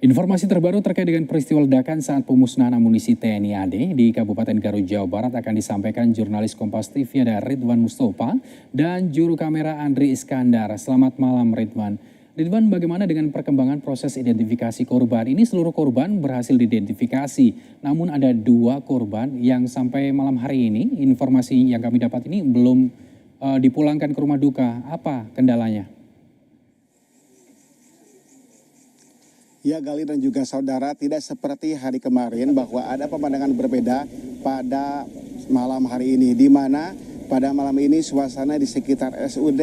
Informasi terbaru terkait dengan peristiwa ledakan saat pemusnahan amunisi TNI AD di Kabupaten Garut, Jawa Barat akan disampaikan jurnalis Kompas TV ada Ridwan Mustofa dan juru kamera Andri Iskandar. Selamat malam Ridwan. Ridwan, bagaimana dengan perkembangan proses identifikasi korban? Ini seluruh korban berhasil diidentifikasi, namun ada 2 korban yang sampai malam hari ini, informasi yang kami dapat ini belum dipulangkan ke rumah duka. Apa kendalanya? Ya, Gali dan juga saudara, tidak seperti hari kemarin bahwa ada pemandangan berbeda pada malam hari ini, di mana pada malam ini suasana di sekitar SUD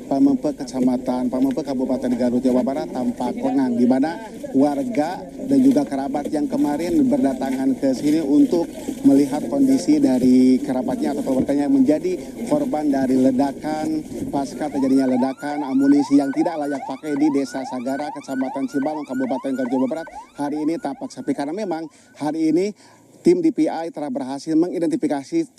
Pamempek Kecamatan Pamempek Kabupaten Garut Jawa Barat tampak lengang, di mana warga dan juga kerabat yang kemarin berdatangan ke sini untuk melihat kondisi dari kerabatnya atau keluarganya yang menjadi korban dari ledakan pasca terjadinya ledakan amunisi yang tidak layak pakai di Desa Sagara, Kecamatan Cibalong, Kabupaten Garut Jawa Barat. Hari ini tampak sepi karena memang hari ini tim DPI telah berhasil mengidentifikasi 13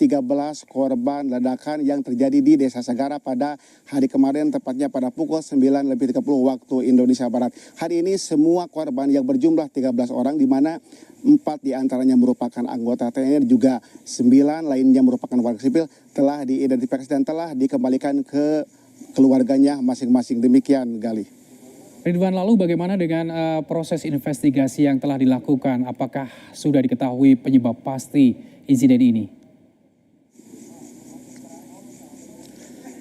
korban ledakan yang terjadi di Desa Sagara pada hari kemarin, tepatnya pada pukul 9:30 waktu Indonesia Barat. Hari ini semua korban yang berjumlah 13 orang, di mana 4 diantaranya merupakan anggota TNI dan juga 9 lainnya merupakan warga sipil telah diidentifikasi dan telah dikembalikan ke keluarganya masing-masing. Demikian, Gali. Ridwan, lalu bagaimana dengan proses investigasi yang telah dilakukan? Apakah sudah diketahui penyebab pasti insiden ini?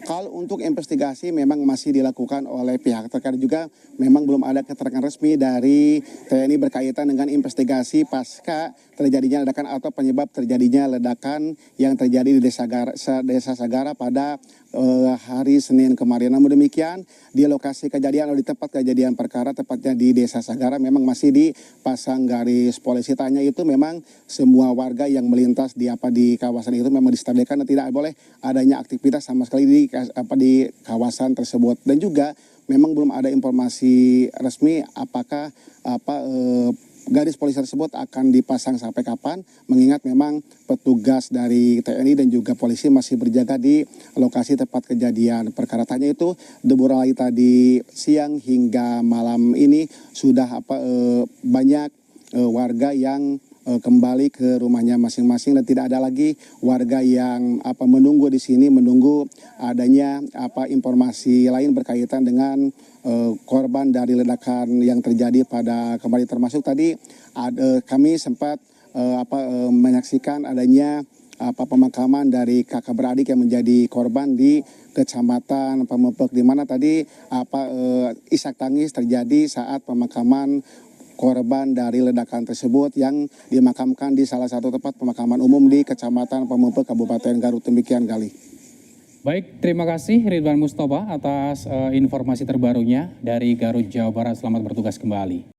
Kalau untuk investigasi memang masih dilakukan oleh pihak terkait, juga memang belum ada keterangan resmi dari TNI berkaitan dengan investigasi pasca terjadinya ledakan atau penyebab terjadinya ledakan yang terjadi di Desa Sagara pada hari Senin kemarin. Namun demikian, di lokasi kejadian atau di tempat kejadian perkara, tepatnya di Desa Sagara, memang masih dipasang garis polisi. Tanya itu memang semua warga yang melintas di kawasan itu memang distabilkan dan tidak boleh adanya aktivitas sama sekali di kawasan tersebut. Dan juga memang belum ada informasi resmi apakah garis polisi tersebut akan dipasang sampai kapan, mengingat memang petugas dari TNI dan juga polisi masih berjaga di lokasi tempat kejadian perkara. Tanya itu mulai tadi siang hingga malam ini sudah banyak warga yang kembali ke rumahnya masing-masing dan tidak ada lagi warga yang menunggu di sini, menunggu adanya informasi lain berkaitan dengan korban dari ledakan yang terjadi pada kemarin. Termasuk tadi kami sempat menyaksikan adanya pemakaman dari kakak beradik yang menjadi korban di Kecamatan Pamempek, di mana tadi isak tangis terjadi saat pemakaman korban dari ledakan tersebut yang dimakamkan di salah satu tempat pemakaman umum di Kecamatan Pamempek, Kabupaten Garut. Demikian, Gali. Baik, terima kasih Ridwan Mustofa atas informasi terbarunya dari Garut, Jawa Barat. Selamat bertugas kembali.